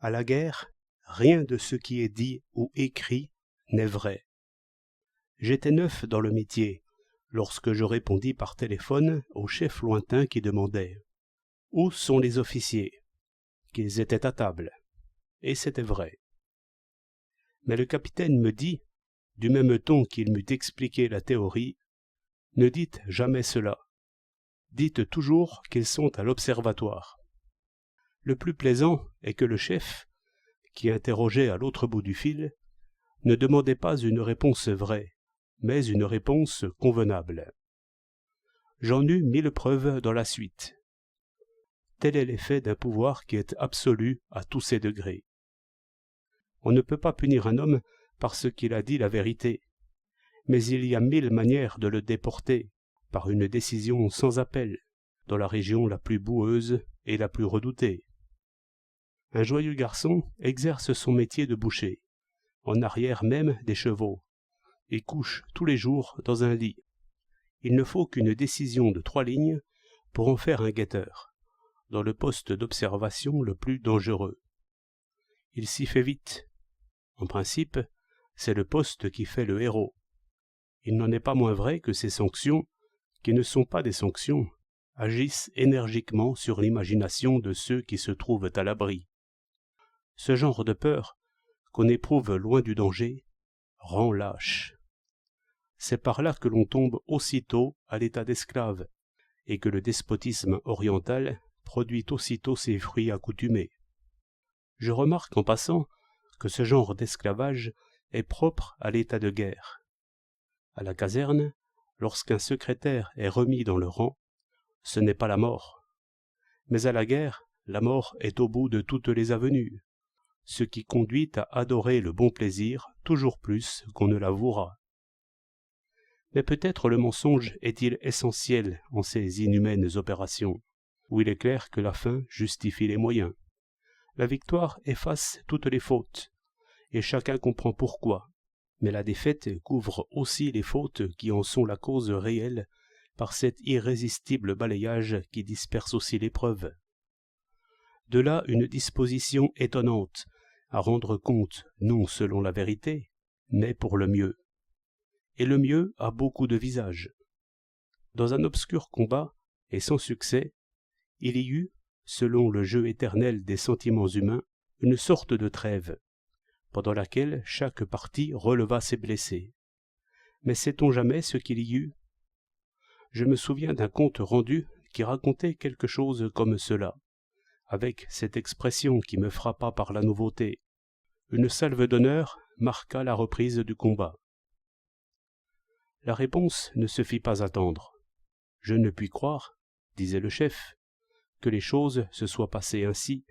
À la guerre, rien de ce qui est dit ou écrit n'est vrai. J'étais neuf dans le métier lorsque je répondis par téléphone au chef lointain qui demandait « Où sont les officiers ?» Qu'ils étaient à table. Et c'était vrai. Mais le capitaine me dit, du même ton qu'il m'eût expliqué la théorie, « Ne dites jamais cela. Dites toujours qu'ils sont à l'observatoire. » Le plus plaisant est que le chef, qui interrogeait à l'autre bout du fil, ne demandait pas une réponse vraie, mais une réponse convenable. J'en eus 1000 preuves dans la suite. Tel est l'effet d'un pouvoir qui est absolu à tous ses degrés. On ne peut pas punir un homme parce qu'il a dit la vérité, mais il y a 1000 manières de le déporter, par une décision sans appel, dans la région la plus boueuse et la plus redoutée. Un joyeux garçon exerce son métier de boucher, en arrière même des chevaux, et couche tous les jours dans un lit. Il ne faut qu'une décision de 3 lignes pour en faire un guetteur, dans le poste d'observation le plus dangereux. Il s'y fait vite. En principe, c'est le poste qui fait le héros. Il n'en est pas moins vrai que ces sanctions, qui ne sont pas des sanctions, agissent énergiquement sur l'imagination de ceux qui se trouvent à l'abri. Ce genre de peur, qu'on éprouve loin du danger, rend lâche. C'est par là que l'on tombe aussitôt à l'état d'esclave, et que le despotisme oriental produit aussitôt ses fruits accoutumés. Je remarque en passant que ce genre d'esclavage est propre à l'état de guerre. À la caserne, lorsqu'un secrétaire est remis dans le rang, ce n'est pas la mort. Mais à la guerre, la mort est au bout de toutes les avenues, ce qui conduit à adorer le bon plaisir toujours plus qu'on ne l'avouera. Mais peut-être le mensonge est-il essentiel en ces inhumaines opérations, où il est clair que la fin justifie les moyens. La victoire efface toutes les fautes, et chacun comprend pourquoi, mais la défaite couvre aussi les fautes qui en sont la cause réelle par cet irrésistible balayage qui disperse aussi les preuves. De là une disposition étonnante à rendre compte non selon la vérité, mais pour le mieux. Et le mieux a beaucoup de visages. Dans un obscur combat, et sans succès, il y eut, selon le jeu éternel des sentiments humains, une sorte de trêve, pendant laquelle chaque partie releva ses blessés. Mais sait-on jamais ce qu'il y eut? Je me souviens d'un compte rendu qui racontait quelque chose comme cela, avec cette expression qui me frappa par la nouveauté. Une salve d'honneur marqua la reprise du combat. La réponse ne se fit pas attendre. Je ne puis croire, disait le chef, que les choses se soient passées ainsi,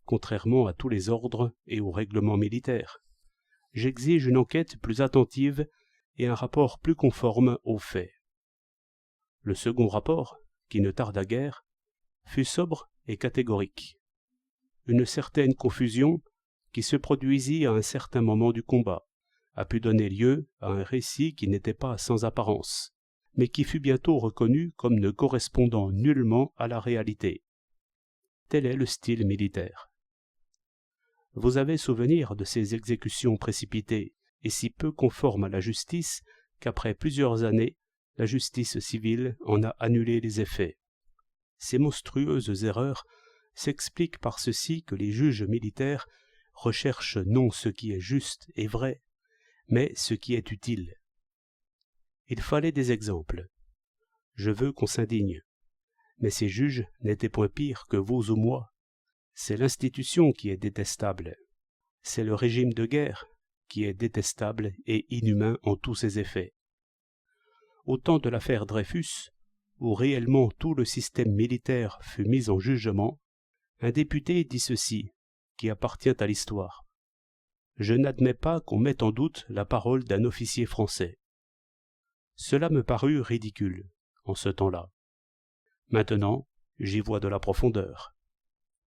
contrairement à tous les ordres et aux règlements militaires. J'exige une enquête plus attentive et un rapport plus conforme aux faits. Le second rapport, qui ne tarda guère, fut sobre et catégorique. Une certaine confusion, qui se produisit à un certain moment du combat, a pu donner lieu à un récit qui n'était pas sans apparence, mais qui fut bientôt reconnu comme ne correspondant nullement à la réalité. Tel est le style militaire. Vous avez souvenir de ces exécutions précipitées et si peu conformes à la justice qu'après plusieurs années, la justice civile en a annulé les effets. Ces monstrueuses erreurs s'expliquent par ceci que les juges militaires recherchent non ce qui est juste et vrai, mais ce qui est utile. Il fallait des exemples. Je veux qu'on s'indigne. Mais ces juges n'étaient point pires que vous ou moi. C'est l'institution qui est détestable. C'est le régime de guerre qui est détestable et inhumain en tous ses effets. Au temps de l'affaire Dreyfus, où réellement tout le système militaire fut mis en jugement, un député dit ceci, qui appartient à l'histoire. Je n'admets pas qu'on mette en doute la parole d'un officier français. Cela me parut ridicule, en ce temps-là. Maintenant, j'y vois de la profondeur.